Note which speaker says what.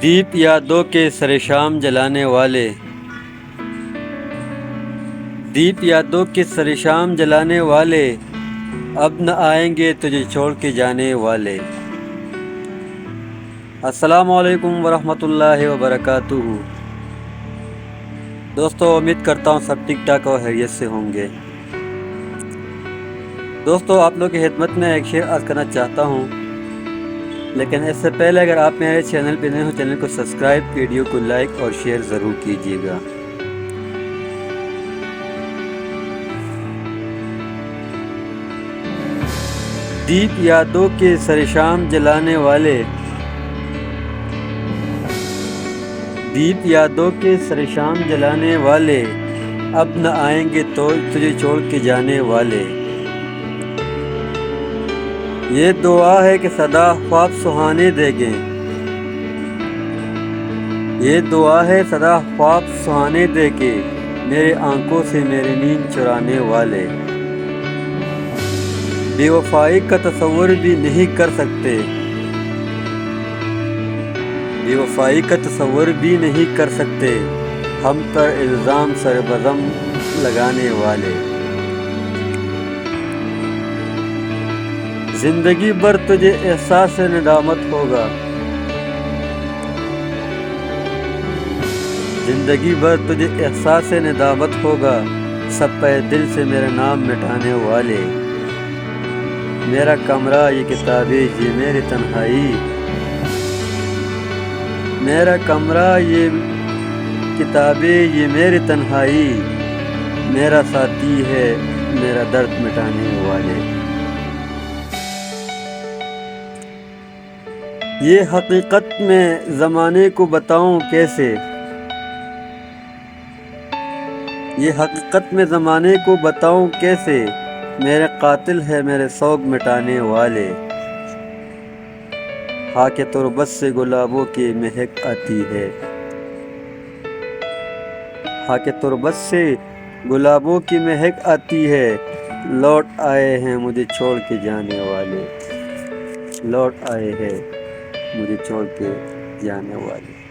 Speaker 1: دیپ یادوں کے سر شام جلانے والے، دیپ یادوں کے سر شام جلانے والے، اب نہ آئیں گے تجھے چھوڑ کے جانے والے۔ السلام علیکم ورحمۃ اللہ وبرکاتہ۔ دوستو، امید کرتا ہوں سب ٹھیک ٹھاک اور خیریت سے ہوں گے۔ دوستو، آپ لوگ کی خدمت میں ایک شعر عرض کرنا چاہتا ہوں، لیکن اس سے پہلے اگر آپ میرے چینل پہ نئے ہو، چینل کو سبسکرائب، ویڈیو کو لائک اور شیئر ضرور کیجیے گا۔ دیپ یادوں کے سر شام جلانے والے، دیپ یادوں کے سر شام جلانے والے، اب نہ آئیں گے تو تجھے چھوڑ کے جانے والے۔ یہ دعا ہے کہ سدا خواب سہانے دیکھیں، یہ دعا ہے سدا خواب سہانے دیکھیں، میرے آنکھوں سے میری نیند چرانے والے۔ بے وفائی کا تصور بھی نہیں کر سکتے، بے وفائی کا تصور بھی نہیں کر سکتے، ہم پر الزام سر بزم لگانے والے۔ زندگی بھر تجھے احساس ندامت ہوگا، زندگی بھر تجھے احساس ندامت ہوگا، سب پہ دل سے میرا نام مٹانے والے۔ میرا کمرہ یہ کتابیں یہ میری تنہائی، میرا کمرہ یہ کتابیں یہ میری تنہائی، میرا ساتھی ہے میرا درد مٹانے والے۔ یہ حقیقت میں زمانے کو بتاؤں کیسے، یہ حقیقت میں زمانے کو بتاؤں کیسے، میرے قاتل ہے میرے سوگ مٹانے والے۔ خاک تربت سے گلابوں کی مہک آتی ہے، خاک تربت سے گلابوں کی مہک آتی ہے، لوٹ آئے ہیں مجھے چھوڑ کے جانے والے، لوٹ آئے ہیں مجھے چھوڑ کے جانے والے۔